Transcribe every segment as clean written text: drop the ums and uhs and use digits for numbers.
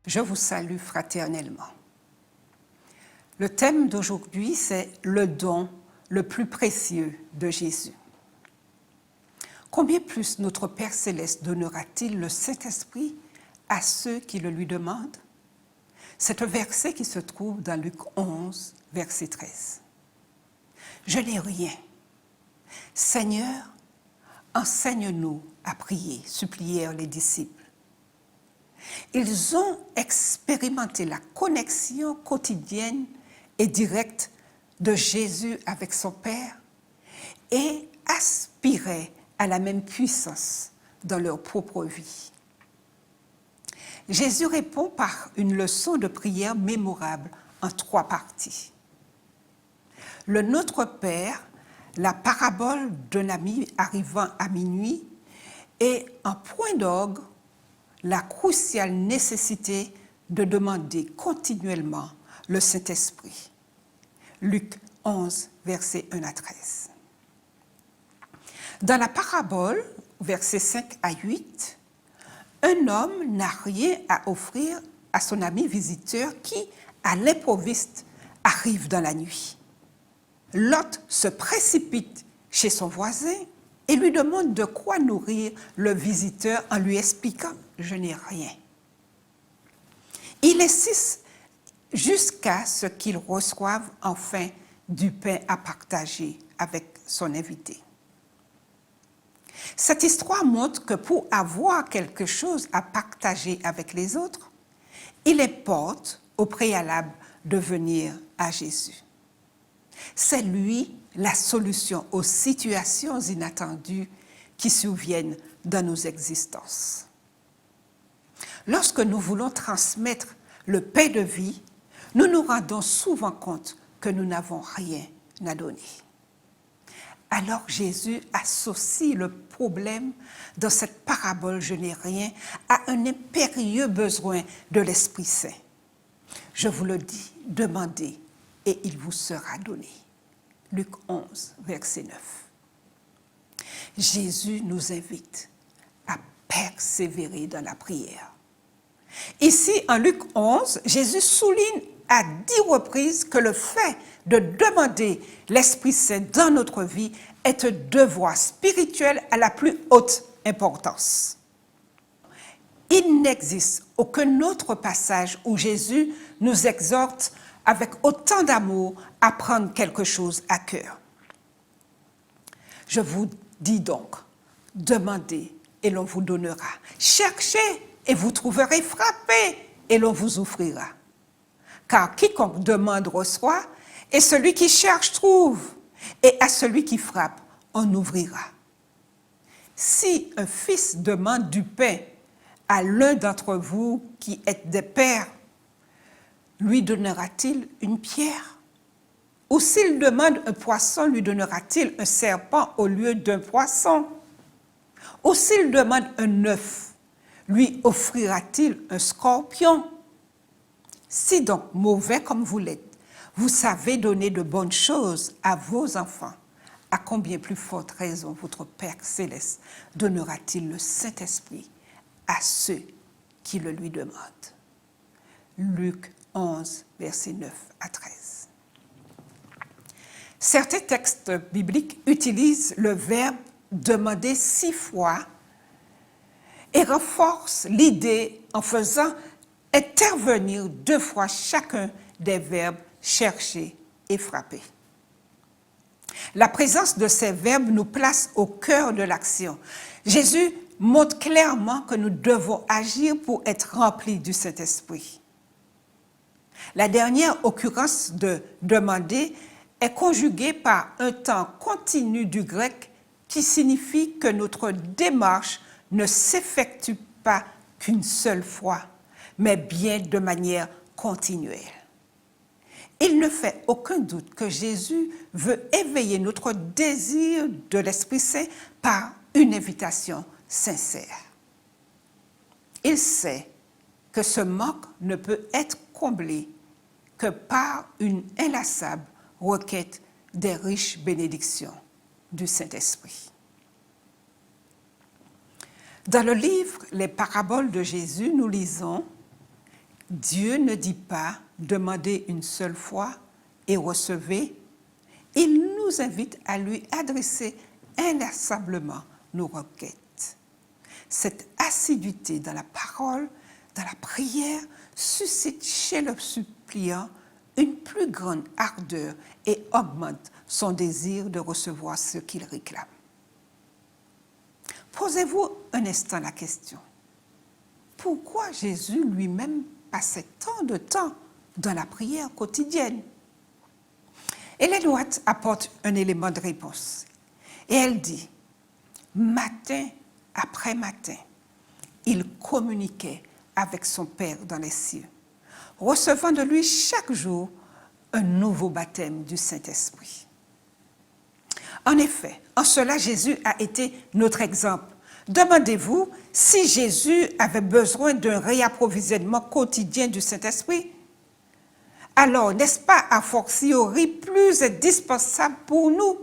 Je vous salue fraternellement. Le thème d'aujourd'hui, c'est le don le plus précieux de Jésus. Combien plus notre Père Céleste donnera-t-il le Saint-Esprit à ceux qui le lui demandent? C'est un verset qui se trouve dans Luc 11, verset 13. Je n'ai rien. Seigneur, enseigne-nous à prier, supplièrent les disciples. Ils ont expérimenté la connexion quotidienne et directe de Jésus avec son Père et aspiraient à la même puissance dans leur propre vie. Jésus répond par une leçon de prière mémorable en 3 parties. Le Notre Père, la parabole d'un ami arrivant à minuit et en point d'orgue, la cruciale nécessité de demander continuellement le Saint-Esprit. Luc 11, versets 1 à 13. Dans la parabole, versets 5 à 8, un homme n'a rien à offrir à son ami visiteur qui, à l'improviste, arrive dans la nuit. L'hôte se précipite chez son voisin et lui demande de quoi nourrir le visiteur en lui expliquant « je n'ai rien ». Il insiste jusqu'à ce qu'il reçoive enfin du pain à partager avec son invité. Cette histoire montre que pour avoir quelque chose à partager avec les autres, il importe au préalable de venir à Jésus. C'est lui la solution aux situations inattendues qui surviennent dans nos existences. Lorsque nous voulons transmettre le pain de vie, nous nous rendons souvent compte que nous n'avons rien à donner. Alors Jésus associe le problème dans cette parabole « je n'ai rien » à un impérieux besoin de l'Esprit Saint. Je vous le dis, demandez et il vous sera donné. Luc 11, verset 9. Jésus nous invite à persévérer dans la prière. Ici, en Luc 11, Jésus souligne à 10 reprises que le fait de demander l'Esprit Saint dans notre vie est un devoir spirituel à la plus haute importance. Il n'existe aucun autre passage où Jésus nous exhorte avec autant d'amour à prendre quelque chose à cœur. Je vous dis donc, demandez et l'on vous donnera. Cherchez et vous trouverez, frappez et l'on vous offrira. Car quiconque demande reçoit, et celui qui cherche trouve, et à celui qui frappe, on ouvrira. Si un fils demande du pain à l'un d'entre vous qui êtes des pères, lui donnera-t-il une pierre? Ou s'il demande un poisson, lui donnera-t-il un serpent au lieu d'un poisson? Ou s'il demande un œuf, lui offrira-t-il un scorpion? Si donc, mauvais comme vous l'êtes, vous savez donner de bonnes choses à vos enfants, à combien plus forte raison votre Père Céleste donnera-t-il le Saint-Esprit à ceux qui le lui demandent? Luc 11, versets 9 à 13. Certains textes bibliques utilisent le verbe « demander » 6 fois et renforcent l'idée en faisant intervenir 2 fois chacun des verbes « chercher » et « frapper ». La présence de ces verbes nous place au cœur de l'action. Jésus montre clairement que nous devons agir pour être remplis du Saint-Esprit. La dernière occurrence de « demander » est conjuguée par un temps continu du grec qui signifie que notre démarche ne s'effectue pas qu'une seule fois, mais bien de manière continuelle. Il ne fait aucun doute que Jésus veut éveiller notre désir de l'Esprit Saint par une invitation sincère. Il sait que ce manque ne peut être comblé que par une inlassable requête des riches bénédictions du Saint-Esprit. Dans le livre Les paraboles de Jésus, nous lisons Dieu ne dit pas « demandez une seule fois et recevez ». Il nous invite à lui adresser inlassablement nos requêtes. Cette assiduité dans la parole, dans la prière, suscite chez le suppliant une plus grande ardeur et augmente son désir de recevoir ce qu'il réclame. Posez-vous un instant la question. Pourquoi Jésus lui-même passait tant de temps dans la prière quotidienne? Ellen White apporte un élément de réponse. Et elle dit, matin après matin, il communiquait avec son Père dans les cieux, recevant de lui chaque jour un nouveau baptême du Saint-Esprit. En effet, en cela, Jésus a été notre exemple. Demandez-vous si Jésus avait besoin d'un réapprovisionnement quotidien du Saint-Esprit. Alors, n'est-ce pas a fortiori plus indispensable pour nous?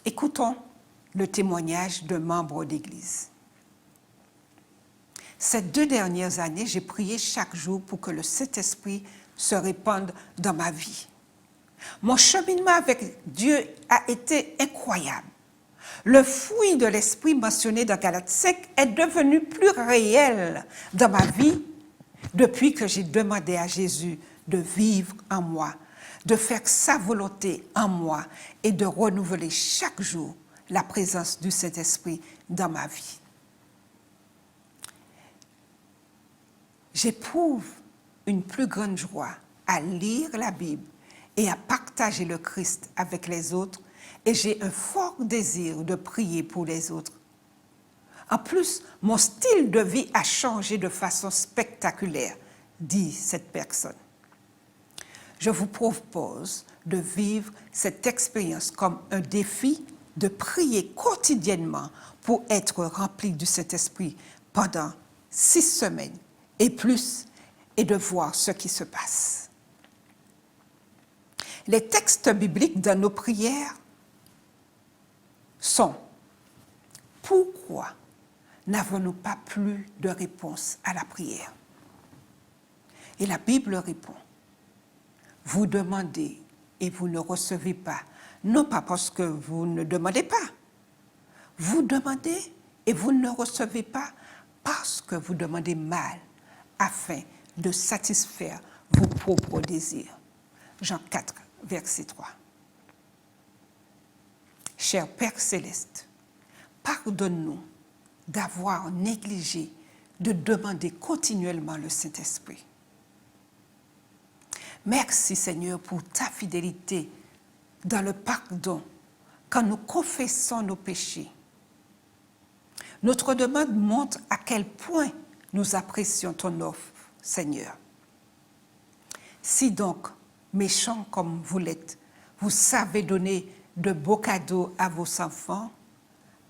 Écoutons le témoignage d'un membre d'Église. Ces 2 dernières années, j'ai prié chaque jour pour que le Saint-Esprit se répande dans ma vie. Mon cheminement avec Dieu a été incroyable. Le fruit de l'Esprit mentionné dans Galates 5 est devenu plus réel dans ma vie depuis que j'ai demandé à Jésus de vivre en moi, de faire sa volonté en moi et de renouveler chaque jour la présence du Saint-Esprit dans ma vie. J'éprouve une plus grande joie à lire la Bible et à partager le Christ avec les autres, et j'ai un fort désir de prier pour les autres. En plus, mon style de vie a changé de façon spectaculaire, dit cette personne. Je vous propose de vivre cette expérience comme un défi de prier quotidiennement pour être rempli du Saint-Esprit pendant 6 semaines et plus, et de voir ce qui se passe. Les textes bibliques dans nos prières sont « Pourquoi n'avons-nous pas plus de réponse à la prière ?» Et la Bible répond « Vous demandez et vous ne recevez pas, non pas parce que vous ne demandez pas. Vous demandez et vous ne recevez pas parce que vous demandez mal, afin de satisfaire vos propres désirs. » Jean 4, verset 3. Cher Père Céleste, pardonne-nous d'avoir négligé de demander continuellement le Saint-Esprit. Merci Seigneur pour ta fidélité dans le pardon quand nous confessons nos péchés. Notre demande montre à quel point nous apprécions ton offre, Seigneur. Si donc, méchants comme vous l'êtes, vous savez donner de beaux cadeaux à vos enfants,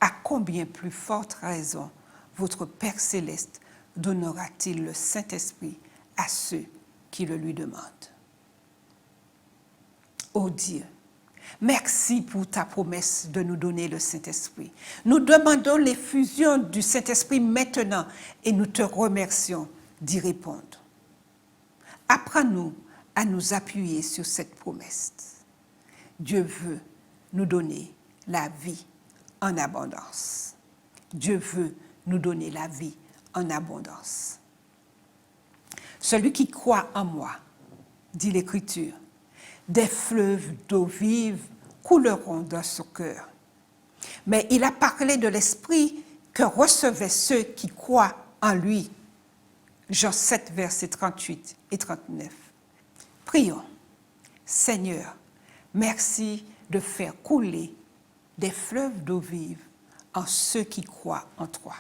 à combien plus forte raison votre Père Céleste donnera-t-il le Saint-Esprit à ceux qui le lui demandent? Ô Dieu, merci pour ta promesse de nous donner le Saint-Esprit. Nous demandons l'effusion du Saint-Esprit maintenant et nous te remercions d'y répondre. Apprends-nous à nous appuyer sur cette promesse. Dieu veut nous donner la vie en abondance. Dieu veut nous donner la vie en abondance. Celui qui croit en moi, dit l'Écriture, des fleuves d'eau vive couleront dans son cœur. Mais il a parlé de l'Esprit que recevaient ceux qui croient en lui. Jean 7, versets 38 et 39. Prions. Seigneur, merci de faire couler des fleuves d'eau vive en ceux qui croient en toi.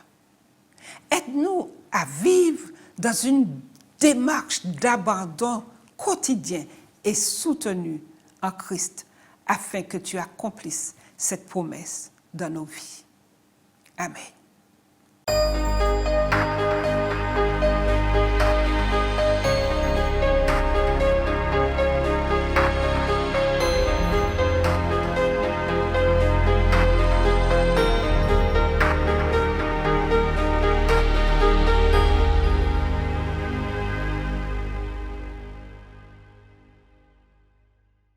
Aide-nous à vivre dans une démarche d'abandon quotidien et soutenu en Christ afin que tu accomplisses cette promesse dans nos vies. Amen.